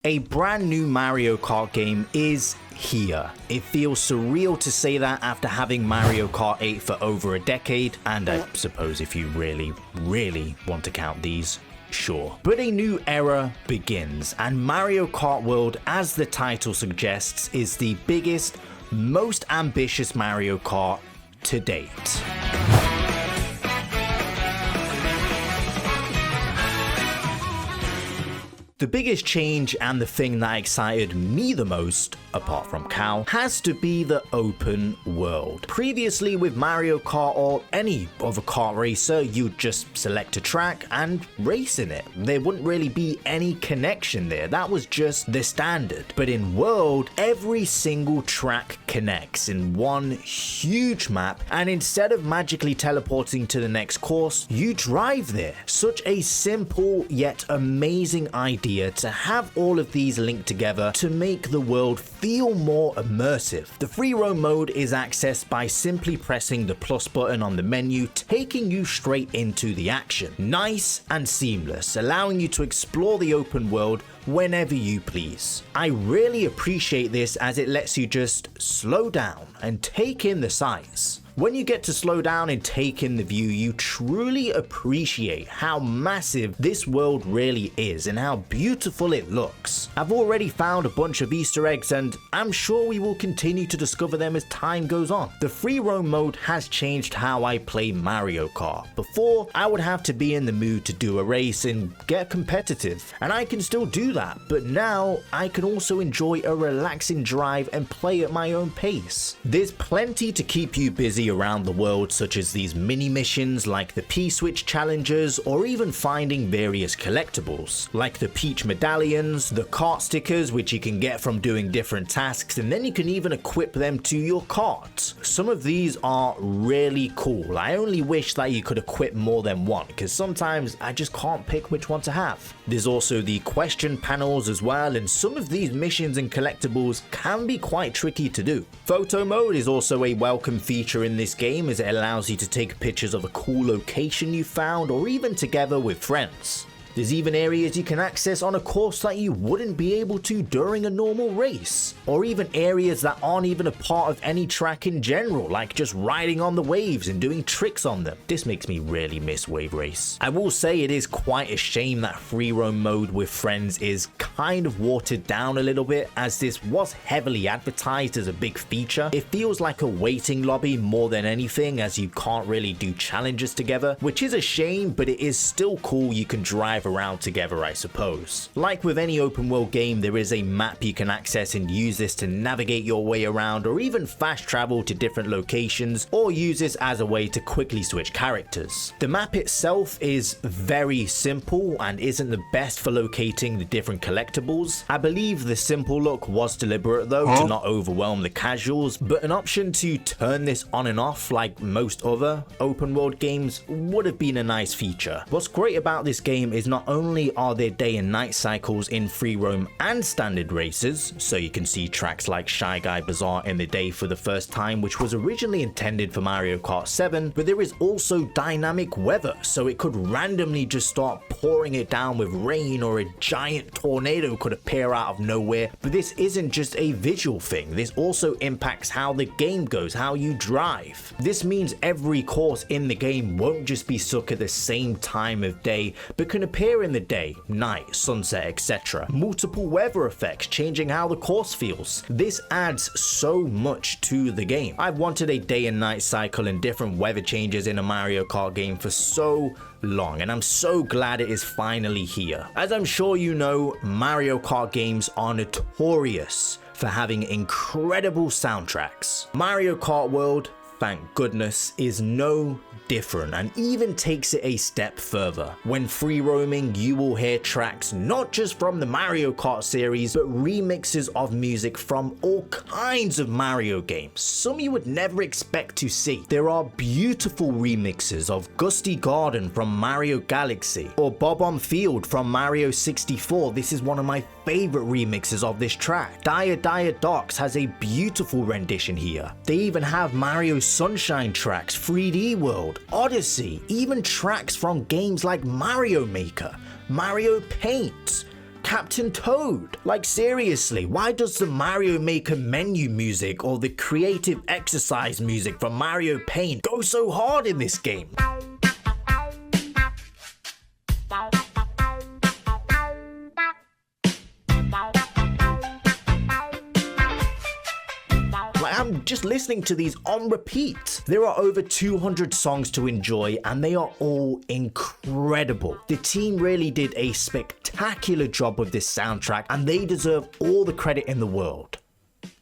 A brand new Mario Kart game is here. It feels surreal to say that after having Mario Kart 8 for over a decade, and I suppose if you really want to count these, sure. But a new era begins, and Mario Kart World, as the title suggests, is the biggest, most ambitious Mario Kart to date. The biggest change and the thing that excited me the most, apart from Cal, has to be the open world. Previously with Mario Kart or any other kart racer, you'd just select a track and race in it. There wouldn't really be any connection there, that was just the standard. But in World, every single track connects in one huge map, and instead of magically teleporting to the next course, you drive there. Such a simple yet amazing idea to have all of these linked together to make the world feel more immersive. The free roam mode is accessed by simply pressing the plus button on the menu, taking you straight into the action. Nice and seamless, allowing you to explore the open world whenever you please. I really appreciate this as it lets you just slow down and take in the sights. When you get to slow down and take in the view, you truly appreciate how massive this world really is and how beautiful it looks. I've already found a bunch of Easter eggs and I'm sure we will continue to discover them as time goes on. The free roam mode has changed how I play Mario Kart. Before, I would have to be in the mood to do a race and get competitive, and I can still do that, but now I can also enjoy a relaxing drive and play at my own pace. There's plenty to keep you busy around the world, such as these mini missions like the P-Switch challenges, or even finding various collectibles like the Peach medallions, the kart stickers which you can get from doing different tasks, and then you can even equip them to your kart. Some of these are really cool. I only wish that you could equip more than one, because sometimes I just can't pick which one to have. There's also the question panels as well, and some of these missions and collectibles can be quite tricky to do. Photo mode is also a welcome feature in this game, as it allows you to take pictures of a cool location you found or even together with friends. There's even areas you can access on a course that you wouldn't be able to during a normal race, or even areas that aren't even a part of any track in general, like just riding on the waves and doing tricks on them. This makes me really miss Wave Race. I will say it is quite a shame that free roam mode with friends is kind of watered down a little bit, as this was heavily advertised as a big feature. It feels like a waiting lobby more than anything, as you can't really do challenges together, which is a shame, but it is still cool you can drive around together, I suppose. Like with any open world game, there is a map you can access and use this to navigate your way around, or even fast travel to different locations, or use this as a way to quickly switch characters. The map itself is very simple and isn't the best for locating the different collectibles. I believe the simple look was deliberate though, to not overwhelm the casuals, but an option to turn this on and off like most other open world games would have been a nice feature. What's great about this game is not only are there day and night cycles in free roam and standard races, so you can see tracks like Shy Guy Bazaar in the day for the first time, which was originally intended for Mario Kart 7, but there is also dynamic weather, so it could randomly just start pouring it down with rain, or a giant tornado could appear out of nowhere. But this isn't just a visual thing, this also impacts how the game goes, how you drive. This means every course in the game won't just be stuck at the same time of day, but can appear in the day, night, sunset, etc. Multiple weather effects changing how the course feels. This adds so much to the game. I've wanted a day and night cycle and different weather changes in a Mario Kart game for so long, and I'm so glad it is finally here. As I'm sure you know, Mario Kart games are notorious for having incredible soundtracks. Mario Kart World, thank goodness, is no different, and even takes it a step further. When free roaming, you will hear tracks not just from the Mario Kart series, but remixes of music from all kinds of Mario games, some you would never expect to see. There are beautiful remixes of Gusty Garden from Mario Galaxy, or Bob on Field from Mario 64. This is one of my favorite remixes of this track. Dire Dire Docks has a beautiful rendition here. They even have Mario Sunshine tracks, 3D World, Odyssey, even tracks from games like Mario Maker, Mario Paint, Captain Toad. Like seriously, why does the Mario Maker menu music or the creative exercise music from Mario Paint go so hard in this game? I'm just listening to these on repeat. There are over 200 songs to enjoy and they are all incredible. The team really did a spectacular job with this soundtrack and they deserve all the credit in the world.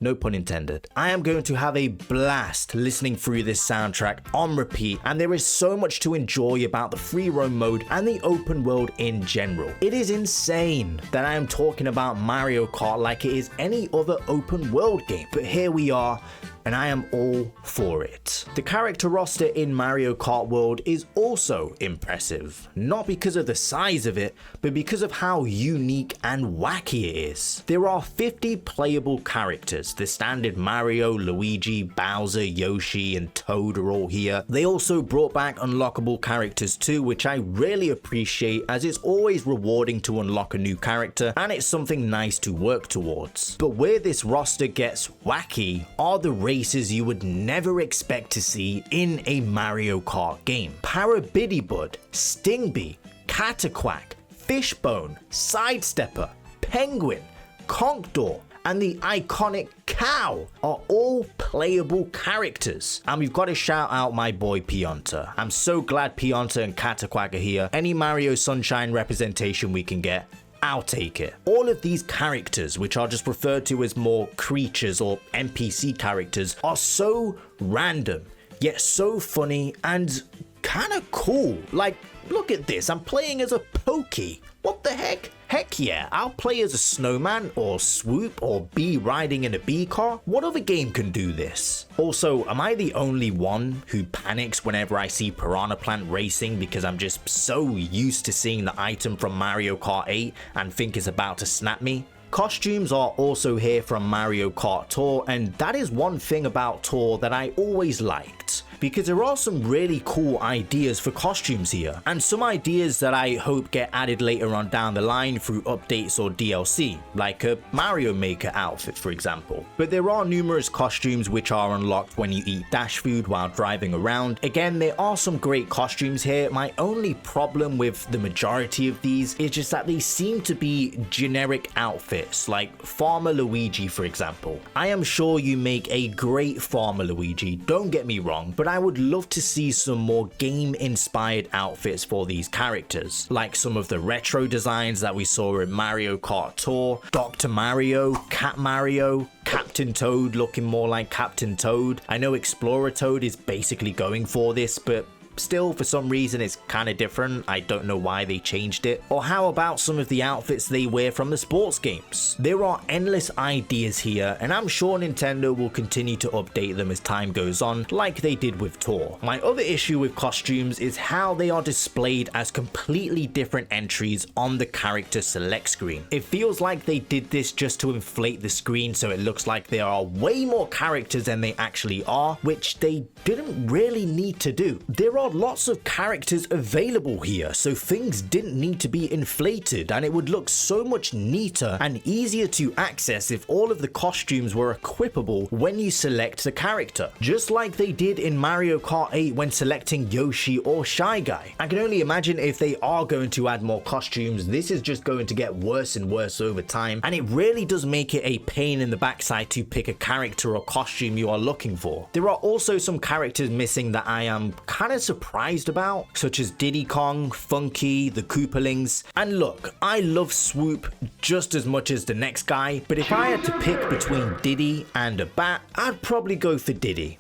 No pun intended. I am going to have a blast listening through this soundtrack on repeat, and there is so much to enjoy about the free roam mode and the open world in general. It is insane that I am talking about Mario Kart like it is any other open world game, but here we are, and I am all for it. The character roster in Mario Kart World is also impressive, not because of the size of it, but because of how unique and wacky it is. There are 50 playable characters. The standard Mario, Luigi, Bowser, Yoshi, and Toad are all here. They also brought back unlockable characters too, which I really appreciate as it's always rewarding to unlock a new character and it's something nice to work towards. But where this roster gets wacky are the races you would never expect to see in a Mario Kart game. Parabidibud, Stingbee, Cataquack, Fishbone, Sidestepper, Penguin, Conkdor, and the iconic Cow are all playable characters. And we've got to shout out my boy Pianta. I'm so glad Pianta and Cataquack are here. Any Mario Sunshine representation we can get, I'll take it. All of these characters, which are just referred to as more creatures or NPC characters, are so random, yet so funny and kind of cool. Like, look at this, I'm playing as a Pokey. What the heck? Heck yeah, I'll play as a snowman or Swoop or Bee riding in a bee car. What other game can do this? Also, am I the only one who panics whenever I see Piranha Plant racing because I'm just so used to seeing the item from Mario Kart 8 and think it's about to snap me? Costumes are also here from Mario Kart Tour, and that is one thing about Tour that I always liked, because there are some really cool ideas for costumes here, and some ideas that I hope get added later on down the line through updates or DLC, like a Mario Maker outfit for example. But there are numerous costumes which are unlocked when you eat dash food while driving around. Again, there are some great costumes here. My only problem with the majority of these is just that they seem to be generic outfits, like Farmer Luigi for example. I am sure you make a great Farmer Luigi, don't get me wrong, but I would love to see some more game-inspired outfits for these characters, like some of the retro designs that we saw in Mario Kart Tour, Dr. Mario, Cat Mario, Captain Toad looking more like Captain Toad. I know Explorer Toad is basically going for this, but still, for some reason, it's kind of different. I don't know why they changed it. Or how about some of the outfits they wear from the sports games? There are endless ideas here, and I'm sure Nintendo will continue to update them as time goes on, like they did with Tour. My other issue with costumes is how they are displayed as completely different entries on the character select screen. It feels like they did this just to inflate the screen so it looks like there are way more characters than they actually are, which they didn't really need to do. There are lots of characters available here, so things didn't need to be inflated, and it would look so much neater and easier to access if all of the costumes were equipable when you select the character, just like they did in Mario Kart 8 when selecting Yoshi or Shy Guy. I can only imagine if they are going to add more costumes, this is just going to get worse and worse over time, and it really does make it a pain in the backside to pick a character or costume you are looking for. There are also some characters missing that I am kind of surprised about, such as Diddy Kong, Funky, the Koopalings. And look, I love Swoop just as much as the next guy, but if I had to pick between Diddy and a bat, I'd probably go for Diddy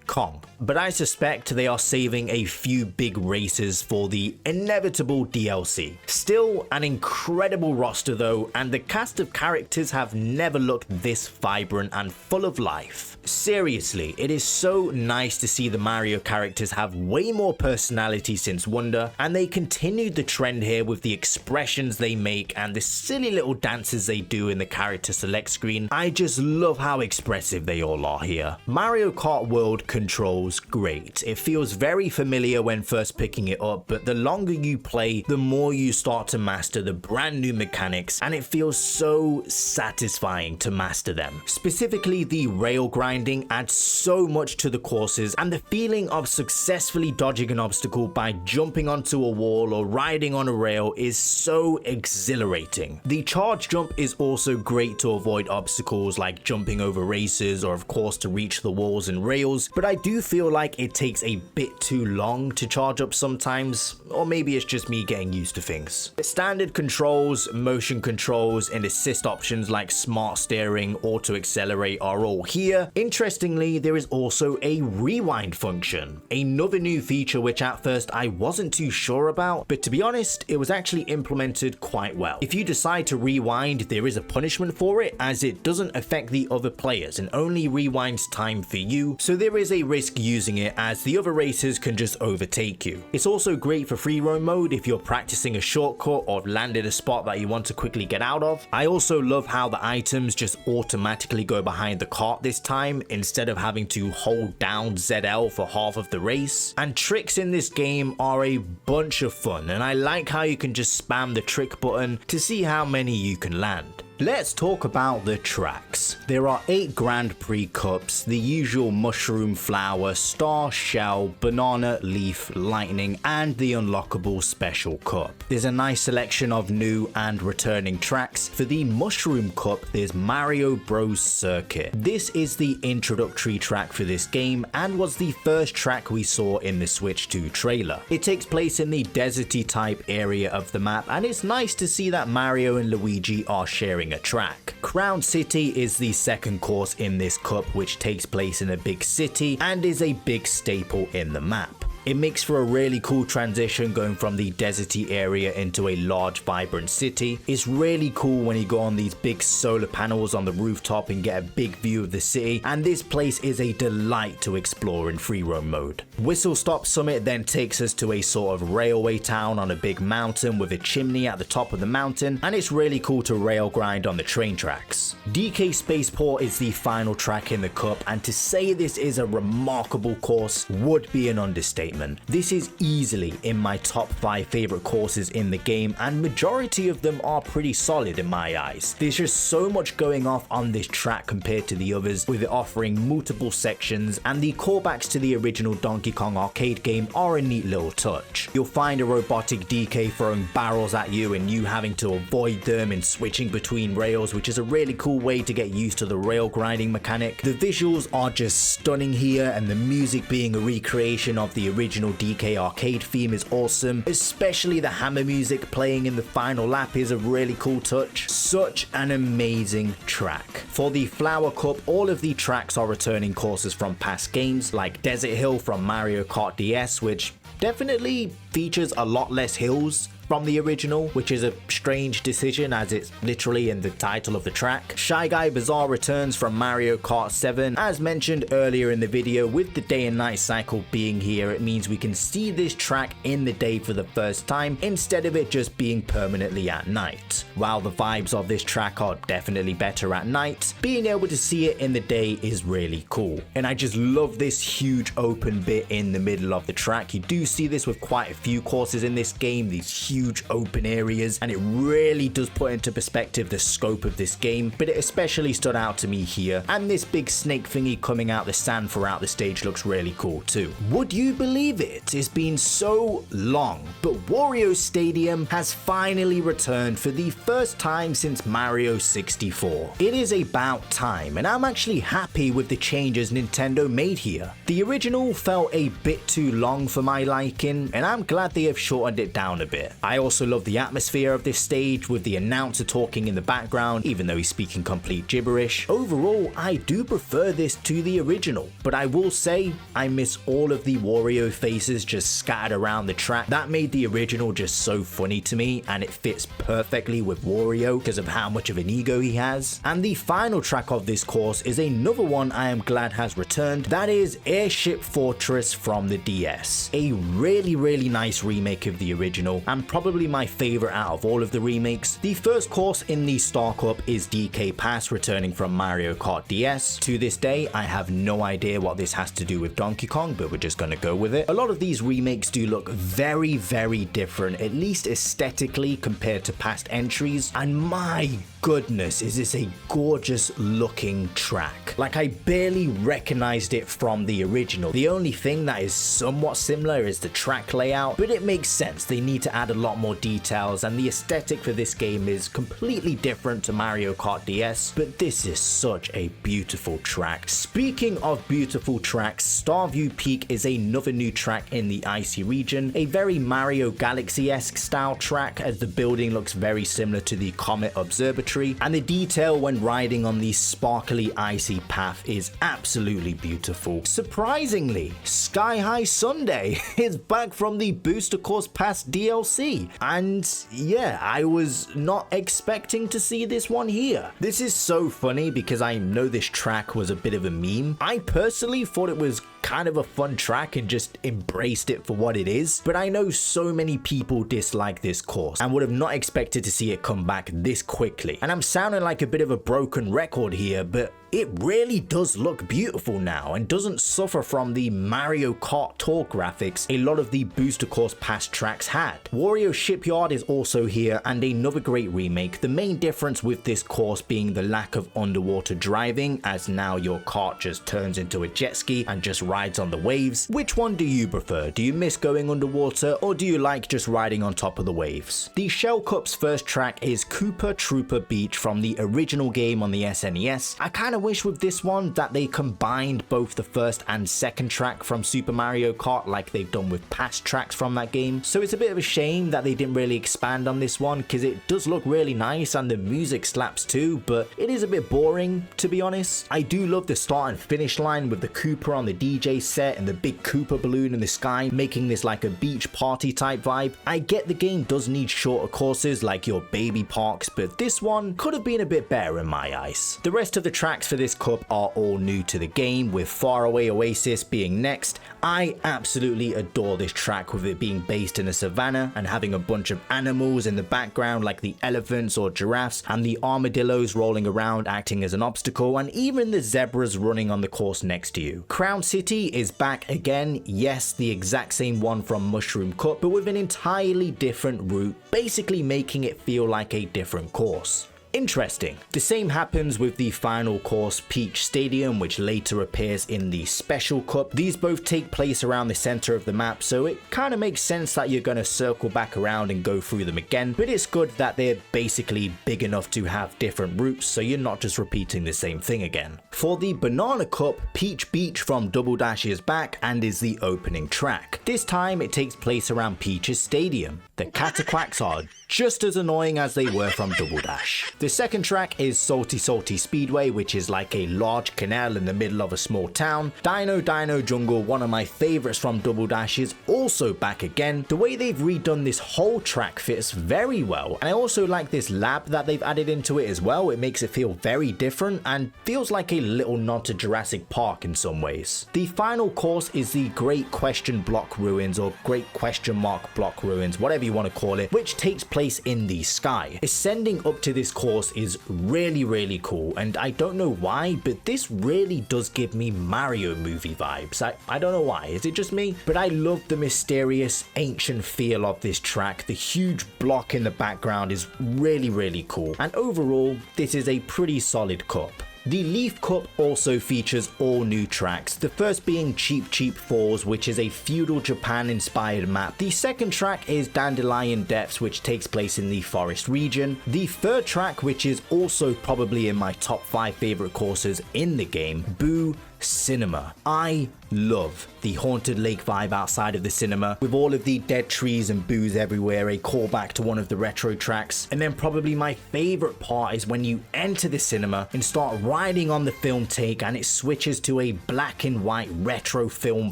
Kong. But I suspect they are saving a few big races for the inevitable DLC. Still an incredible roster though, and the cast of characters have never looked this vibrant and full of life. Seriously, it is so nice to see the Mario characters have way more personality since Wonder, and they continued the trend here with the expressions they make and the silly little dances they do in the character select screen. I just love how expressive they all are here. Mario Kart World could controls great. It feels very familiar when first picking it up, but the longer you play, the more you start to master the brand new mechanics, and it feels so satisfying to master them. Specifically, the rail grinding adds so much to the courses, and the feeling of successfully dodging an obstacle by jumping onto a wall or riding on a rail is so exhilarating. The charge jump is also great to avoid obstacles like jumping over races or of course to reach the walls and rails, but I do feel like it takes a bit too long to charge up sometimes, or maybe it's just me getting used to things. The standard controls, motion controls, and assist options like smart steering, auto accelerate are all here. Interestingly, there is also a rewind function, another new feature which at first I wasn't too sure about, but to be honest, it was actually implemented quite well. If you decide to rewind, there is a punishment for it, as it doesn't affect the other players and only rewinds time for you, so there is a risk using it as the other racers can just overtake you. It's also great for free roam mode if you're practicing a shortcut or landed a spot that you want to quickly get out of. I also love how the items just automatically go behind the cart this time instead of having to hold down ZL for half of the race. And tricks in this game are a bunch of fun, and I like how you can just spam the trick button to see how many you can land. Let's talk about the tracks. There are 8 Grand Prix Cups, the usual mushroom, flower, star, shell, banana, leaf, lightning, and the unlockable special cup. There's a nice selection of new and returning tracks. For the mushroom cup, there's Mario Bros Circuit. This is the introductory track for this game and was the first track we saw in the Switch 2 trailer. It takes place in the deserty type area of the map, and it's nice to see that Mario and Luigi are sharing a track. Crown City is the second course in this cup, which takes place in a big city and is a big staple in the map. It makes for a really cool transition going from the deserty area into a large vibrant city. It's really cool when you go on these big solar panels on the rooftop and get a big view of the city, and this place is a delight to explore in free roam mode. Whistle Stop Summit then takes us to a sort of railway town on a big mountain with a chimney at the top of the mountain, and it's really cool to rail grind on the train tracks. DK Spaceport is the final track in the cup, and to say this is a remarkable course would be an understatement. This is easily in my top 5 favorite courses in the game, and majority of them are pretty solid in my eyes. There's just so much going off on this track compared to the others, with it offering multiple sections, and the callbacks to the original Donkey Kong arcade game are a neat little touch. You'll find a robotic DK throwing barrels at you and you having to avoid them and switching between rails, which is a really cool way to get used to the rail grinding mechanic. The visuals are just stunning here, and the music being a recreation of the original DK arcade theme is awesome, especially the hammer music playing in the final lap is a really cool touch. Such an amazing track. For the Flower Cup, all of the tracks are returning courses from past games, like Desert Hill from Mario Kart DS, which definitely features a lot less hills from the original, which is a strange decision as it's literally in the title of the track. Shy Guy Bazaar returns from Mario Kart 7. As mentioned earlier in the video, with the day and night cycle being here, it means we can see this track in the day for the first time instead of it just being permanently at night. While the vibes of this track are definitely better at night, being able to see it in the day is really cool. And I just love this huge open bit in the middle of the track. You do see this with quite a few courses in this game, these huge open areas, and it really does put into perspective the scope of this game, but it especially stood out to me here, and this big snake thingy coming out the sand throughout the stage looks really cool too. Would you believe it? It's been so long, but Wario Stadium has finally returned for the first time since Mario 64. It is about time, and I'm actually happy with the changes Nintendo made here. The original felt a bit too long for my liking, and I'm glad they have shortened it down a bit. I also love the atmosphere of this stage with the announcer talking in the background, even though he's speaking complete gibberish. Overall, I do prefer this to the original, but I will say I miss all of the Wario faces just scattered around the track. That made the original just so funny to me, and it fits perfectly with Wario because of how much of an ego he has. And the final track of this course is another one I am glad has returned. That is Airship Fortress from the DS. A really nice remake of the original, and probably probably my favorite out of all of the remakes. The first course in the Star Cup is DK Pass, returning from Mario Kart DS. To this day, I have no idea what this has to do with Donkey Kong, but we're just gonna go with it. A lot of these remakes do look very, very different, at least aesthetically, compared to past entries, and my goodness, is this a gorgeous looking track. Like, I barely recognized it from the original. The only thing that is somewhat similar is the track layout, but it makes sense. They need to add a lot more details, and the aesthetic for this game is completely different to Mario Kart DS, but this is such a beautiful track. Speaking of beautiful tracks, Starview Peak is another new track in the icy region, a very Mario Galaxy-esque style track, as the building looks very similar to the Comet Observatory, and the detail when riding on the sparkly icy path is absolutely beautiful. Surprisingly, Sky High Sunday is back from the Booster Course Pass DLC, and yeah, I was not expecting to see this one here. This is so funny because I know this track was a bit of a meme. I personally thought it was kind of a fun track and just embraced it for what it is, but I know so many people dislike this course and would have not expected to see it come back this quickly. And I'm sounding like a bit of a broken record here, but it really does look beautiful now and doesn't suffer from the Mario Kart Tour graphics a lot of the Booster Course Pass tracks had. Wario Shipyard is also here, and another great remake, the main difference with this course being the lack of underwater driving, as now your kart just turns into a jet ski and just rides on the waves. Which one do you prefer? Do you miss going underwater, or do you like just riding on top of the waves? The Shell Cup's first track is Koopa Trooper Beach from the original game on the SNES. I kind of wish with this one that they combined both the first and second track from Super Mario Kart like they've done with past tracks from that game. So it's a bit of a shame that they didn't really expand on this one, because it does look really nice and the music slaps too, but it is a bit boring, to be honest. I do love the start and finish line with the Koopa on the DJ set and the big Koopa balloon in the sky, making this like a beach party type vibe. I get the game does need shorter courses like your baby parks, but this one could have been a bit better in my eyes. The rest of the tracks for this cup are all new to the game, with Faraway Oasis being next. I absolutely adore this track, with it being based in a savannah and having a bunch of animals in the background like the elephants or giraffes, and the armadillos rolling around acting as an obstacle, and even the zebras running on the course next to you. Crown City is back again, yes, the exact same one from Mushroom Cup, but with an entirely different route, basically making it feel like a different course. Interesting. The same happens with the final course, Peach Stadium, which later appears in the Special Cup. These both take place around the center of the map, so it kind of makes sense that you're going to circle back around and go through them again, but it's good that they're basically big enough to have different routes, so you're not just repeating the same thing again. For the Banana Cup, Peach Beach from Double Dash is back and is the opening track. This time it takes place around Peach's Stadium. The Cataquacks are just as annoying as they were from Double Dash. The second track is Salty Salty Speedway, which is like a large canal in the middle of a small town. Dino Dino Jungle, one of my favorites from Double Dash, is also back again. The way they've redone this whole track fits very well, and I also like this lab that they've added into it as well. It makes it feel very different and feels like a little nod to Jurassic Park in some ways. The final course is the Great Question Block Ruins, or Great Question Mark Block Ruins, whatever you want to call it, which takes place in the sky. Ascending up to this course is really cool, and I don't know why, but this really does give me Mario movie vibes. I don't know why, is it just me? But I love the mysterious ancient feel of this track. The huge block in the background is really cool, and overall this is a pretty solid cup. The Leaf Cup also features all new tracks, the first being Cheap Cheap Falls, which is a feudal Japan inspired map. The second track is Dandelion Depths, which takes place in the forest region. The third track, which is also probably in my top 5 favorite courses in the game, Boo Cinema. I love the haunted lake vibe outside of the cinema, with all of the dead trees and boos everywhere, a callback to one of the retro tracks. And then probably my favorite part is when you enter the cinema and start riding on the film take and it switches to a black and white retro film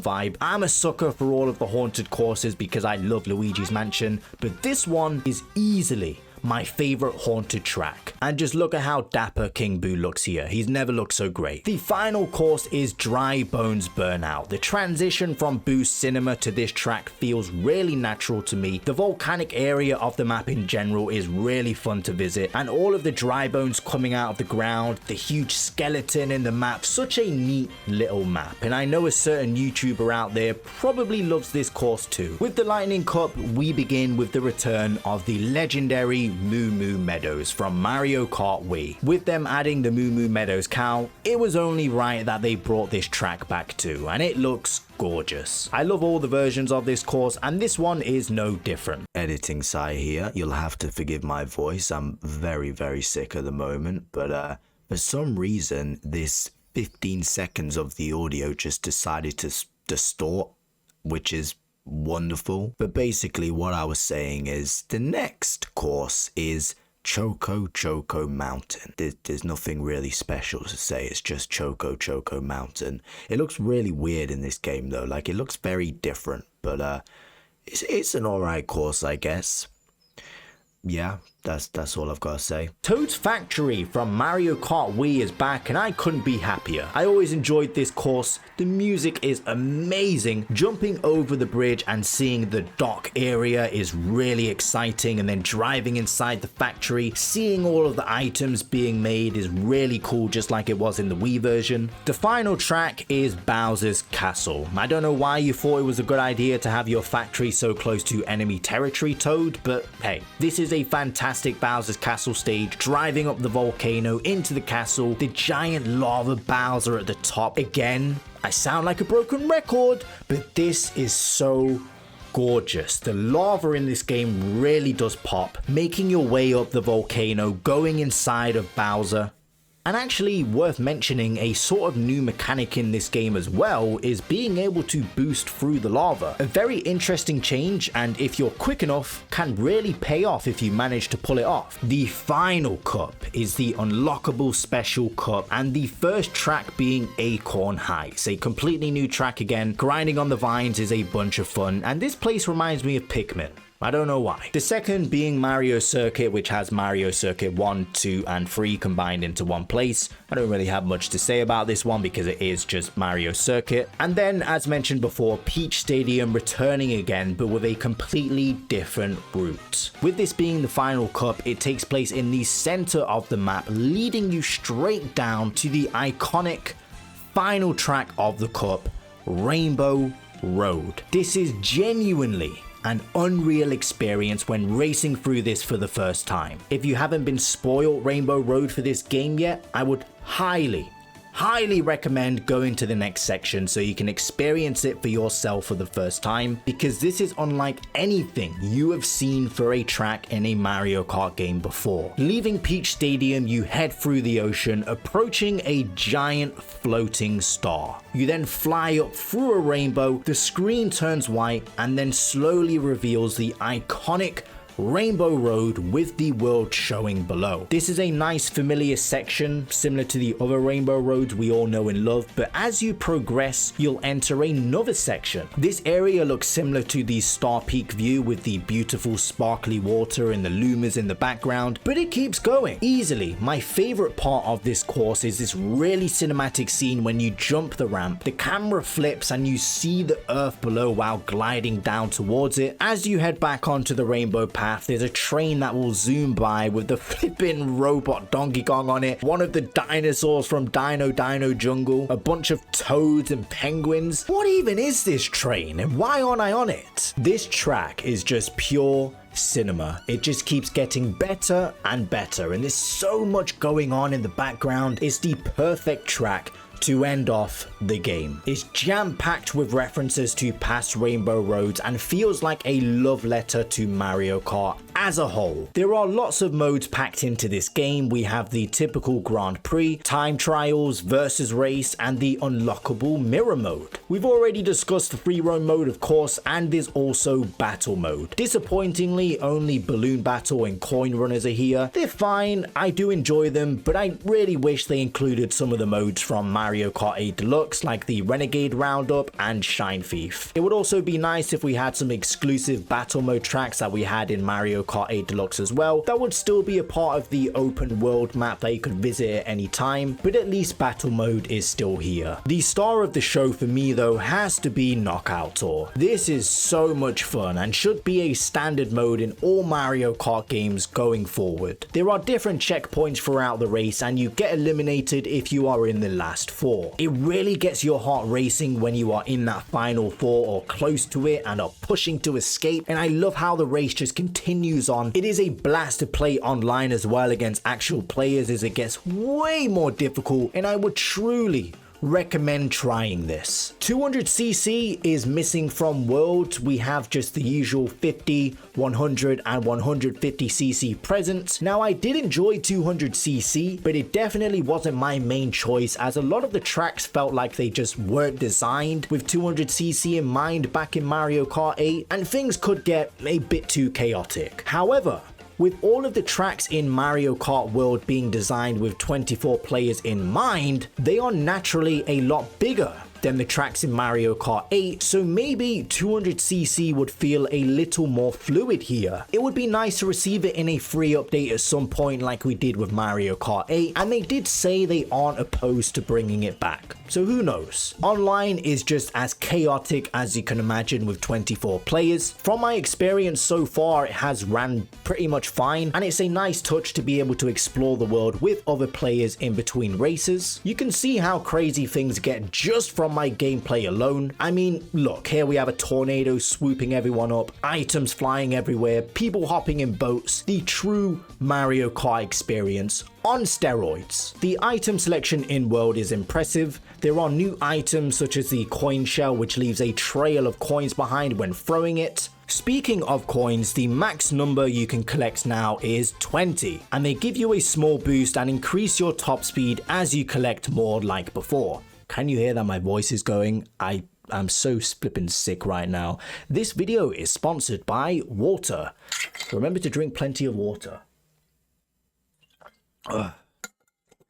vibe. I'm a sucker for all of the haunted courses because I love Luigi's Mansion, but this one is easily my favorite haunted track. And just look at how dapper King Boo looks here. He's never looked so great. The final course is Dry Bones Burnout. The transition from Boo's cinema to this track feels really natural to me. The volcanic area of the map in general is really fun to visit, and all of the dry bones coming out of the ground, the huge skeleton in the map, such a neat little map. And I know a certain YouTuber out there probably loves this course too. With the Lightning Cup, we begin with the return of the legendary Moo Moo Meadows from Mario Kart Wii. With them adding the Moo Moo Meadows cow, it was only right that they brought this track back too, and it looks gorgeous. I love all the versions of this course, and this one is no different. Editing Sai here, you'll have to forgive my voice. I'm very sick at the moment, but for some reason this 15 seconds of the audio just decided to distort, which is wonderful. But basically what I was saying is the next course is Choco Choco Mountain. There's nothing really special to say, it's just Choco Choco Mountain. It looks really weird in this game though, like it looks very different, but it's an alright course, I guess. Yeah, that's all I've got to say. Toad's Factory from Mario Kart Wii is back, and I couldn't be happier. I always enjoyed this course. The music is amazing. Jumping over the bridge and seeing the dock area is really exciting, and then driving inside the factory, seeing all of the items being made is really cool, just like it was in the Wii version. The final track is Bowser's Castle. I don't know why you thought it was a good idea to have your factory so close to enemy territory, Toad, but hey, this is a fantastic Bowser's Castle stage. Driving up the volcano into the castle, the giant lava Bowser at the top. Again, I sound like a broken record, but this is so gorgeous. The lava in this game really does pop. Making your way up the volcano, going inside of Bowser. And actually worth mentioning, a sort of new mechanic in this game as well is being able to boost through the lava. A very interesting change, and if you're quick enough, can really pay off if you manage to pull it off. The final cup is the unlockable special cup, and the first track being Acorn Heights, a completely new track again. Grinding on the vines is a bunch of fun, and this place reminds me of Pikmin. I don't know why. The second being Mario Circuit, which has Mario Circuit 1, 2, and 3 combined into one place. I don't really have much to say about this one because it is just Mario Circuit. And then, as mentioned before, Peach Stadium returning again, but with a completely different route. With this being the final cup, it takes place in the center of the map, leading you straight down to the iconic final track of the cup, Rainbow Road. This is genuinely an unreal experience when racing through this for the first time. If you haven't been spoiled Rainbow Road for this game yet, I would highly recommend going to the next section so you can experience it for yourself for the first time, because this is unlike anything you have seen for a track in a Mario Kart game before. Leaving Peach Stadium, you head through the ocean, approaching a giant floating star. You then fly up through a rainbow, the screen turns white, and then slowly reveals the iconic Rainbow Road with the world showing below. This is a nice familiar section similar to the other Rainbow Roads we all know and love, but as you progress you'll enter another section. This area looks similar to the Star Peak view with the beautiful sparkly water and the lumas in the background, but it keeps going. Easily my favorite part of this course is this really cinematic scene when you jump the ramp, the camera flips and you see the earth below while gliding down towards it. As you head back onto the rainbow path, there's a train that will zoom by with the flipping robot Donkey Kong on it, one of the dinosaurs from Dino Jungle, a bunch of toads and penguins. What even is this train and why aren't I on it? This track is just pure cinema. It just keeps getting better and better, and there's so much going on in the background. It's the perfect track to end off the game. It's jam-packed with references to past Rainbow Roads and feels like a love letter to Mario Kart as a whole. There are lots of modes packed into this game. We have the typical Grand Prix, time trials, versus race, and the unlockable mirror mode. We've already discussed the free roam mode, of course, and there's also battle mode. Disappointingly, only balloon battle and coin runners are here. They're fine, I do enjoy them, but I really wish they included some of the modes from Mario Kart 8 Deluxe, like the Renegade Roundup and Shine Thief. It would also be nice if we had some exclusive battle mode tracks that we had in Mario Kart 8 Deluxe as well. That would still be a part of the open world map that you could visit at any time, but at least battle mode is still here. The star of the show for me though has to be Knockout Tour. This is so much fun and should be a standard mode in all Mario Kart games going forward. There are different checkpoints throughout the race and you get eliminated if you are in the last 4. It really gets your heart racing when you are in that final 4 or close to it and are pushing to escape, and I love how the race just continues on. It is a blast to play online as well against actual players as it gets way more difficult, and I would truly recommend trying this. 200cc is missing from Worlds. We have just the usual 50, 100 and 150cc present. Now I did enjoy 200cc, but it definitely wasn't my main choice as a lot of the tracks felt like they just weren't designed with 200cc in mind back in Mario Kart 8, and things could get a bit too chaotic. However, with all of the tracks in Mario Kart World being designed with 24 players in mind, they are naturally a lot bigger than the tracks in Mario Kart 8, so maybe 200cc would feel a little more fluid here. It would be nice to receive it in a free update at some point like we did with Mario Kart 8, and they did say they aren't opposed to bringing it back, so who knows. Online is just as chaotic as you can imagine with 24 players. From my experience so far, it has ran pretty much fine, and it's a nice touch to be able to explore the world with other players in between races. You can see how crazy things get just from my gameplay alone. I mean, look, here we have a tornado swooping everyone up, items flying everywhere, people hopping in boats, the true Mario Kart experience on steroids. The item selection in World is impressive. There are new items such as the coin shell, which leaves a trail of coins behind when throwing it. Speaking of coins, the max number you can collect now is 20, and they give you a small boost and increase your top speed as you collect more like before. Can you hear that my voice is going? I'm so flippin' sick right now. This video is sponsored by water. Remember to drink plenty of water.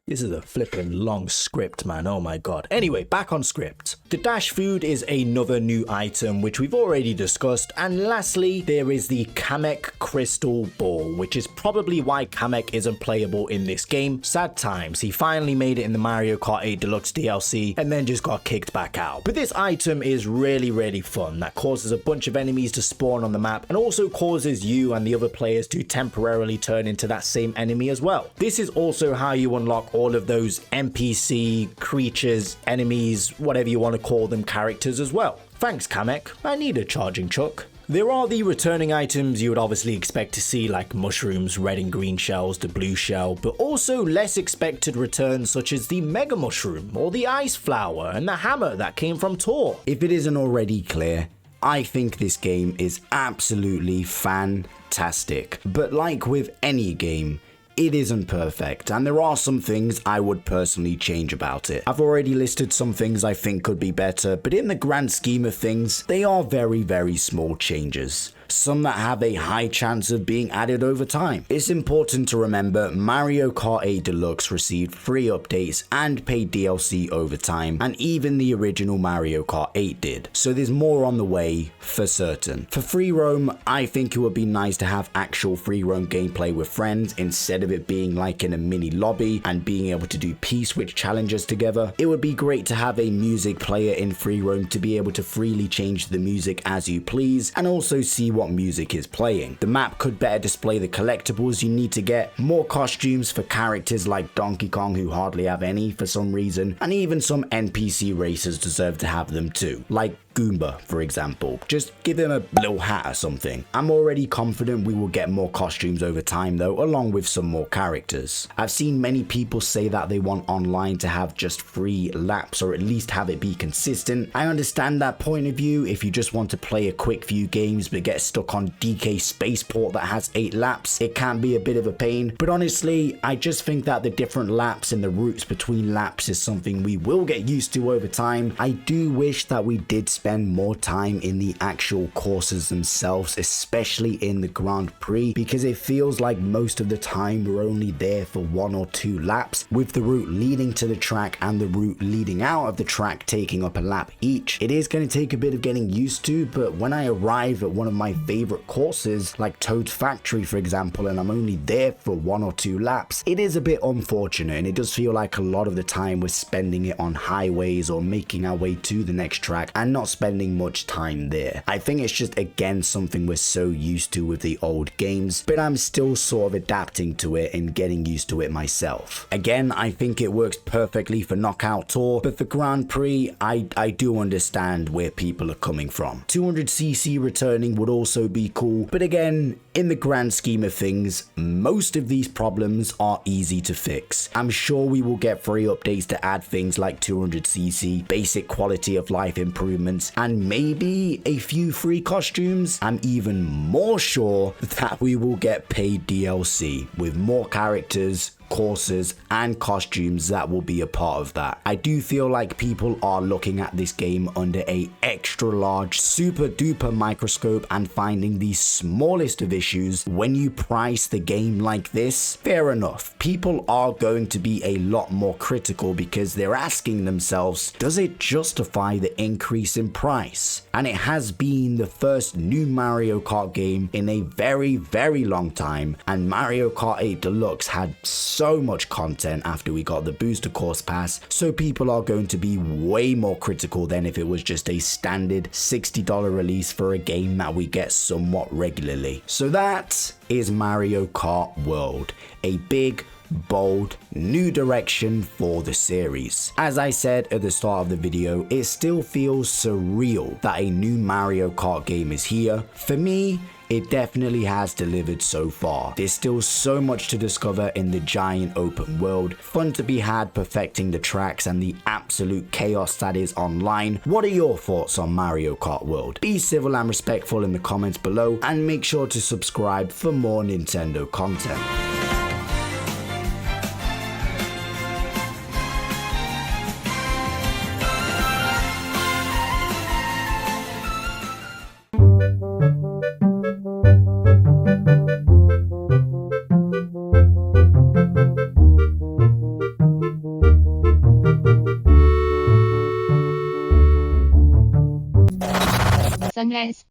This is a flippin' long script, man. Oh my god. Anyway, back on script. The dash food is another new item which we've already discussed, and lastly there is the Kamek crystal ball, which is probably why Kamek isn't playable in this game. Sad times. He finally made it in the Mario Kart 8 Deluxe DLC and then just got kicked back out. But this item is really fun. That causes a bunch of enemies to spawn on the map and also causes you and the other players to temporarily turn into that same enemy as well. This is also how you unlock all of those NPC creatures, enemies, whatever you want to call them, characters as well. Thanks Kamek, I need a charging chuck. There are the returning items you would obviously expect to see, like mushrooms, red and green shells, the blue shell, but also less expected returns such as the mega mushroom or the ice flower and the hammer that came from Tor. If it isn't already clear, I think this game is absolutely fantastic, but like with any game, it isn't perfect, and there are some things I would personally change about it. I've already listed some things I think could be better, but in the grand scheme of things, they are very small changes. Some that have a high chance of being added over time. It's important to remember Mario Kart 8 Deluxe received free updates and paid DLC over time, and even the original Mario Kart 8 did, so there's more on the way for certain. For free roam, I think it would be nice to have actual free roam gameplay with friends instead of it being like in a mini lobby and being able to do P-switch challenges together. It would be great to have a music player in free roam to be able to freely change the music as you please and also see what music is playing. The map could better display the collectibles you need to get, more costumes for characters like Donkey Kong who hardly have any for some reason, and even some NPC racers deserve to have them too, like Goomba, for example. Just give him a little hat or something. I'm already confident we will get more costumes over time though, along with some more characters. I've seen many people say that they want online to have just 3 laps or at least have it be consistent. I understand that point of view if you just want to play a quick few games but get stuck on DK Spaceport that has 8 laps. It can be a bit of a pain, but honestly, I just think that the different laps and the routes between laps is something we will get used to over time. I do wish that we did spend more time in the actual courses themselves, especially in the Grand Prix, because it feels like most of the time we're only there for 1 or 2 laps, with the route leading to the track and the route leading out of the track taking up a lap each. It is going to take a bit of getting used to, but when I arrive at one of my favorite courses like Toad's Factory, for example, and I'm only there for 1 or 2 laps, it is a bit unfortunate, and it does feel like a lot of the time we're spending it on highways or making our way to the next track and not spending much time there. I think it's just, again, something we're so used to with the old games, but I'm still sort of adapting to it and getting used to it myself. Again, I think it works perfectly for Knockout Tour, but for Grand Prix, I do understand where people are coming from. 200cc returning would also be cool, but again, in the grand scheme of things, most of these problems are easy to fix. I'm sure we will get free updates to add things like 200cc, basic quality of life improvements, and maybe a few free costumes. I'm even more sure that we will get paid DLC with more characters, courses, and costumes that will be a part of that. I do feel like people are looking at this game under a extra large, super duper microscope and finding the smallest of issues. When you price the game like this, fair enough. People are going to be a lot more critical because they're asking themselves, does it justify the increase in price? And it has been the first new Mario Kart game in a very, very long time, and Mario Kart 8 Deluxe had so much content after we got the booster course pass, so people are going to be way more critical than if it was just a standard $60 release for a game that we get somewhat regularly. So that is Mario Kart World, a big, bold, new direction for the series. As I said at the start of the video, it still feels surreal that a new Mario Kart game is here. For me, it definitely has delivered so far. There's still so much to discover in the giant open world, fun to be had perfecting the tracks, and the absolute chaos that is online. What are your thoughts on Mario Kart World? Be civil and respectful in the comments below, and make sure to subscribe for more Nintendo content. Sunrise.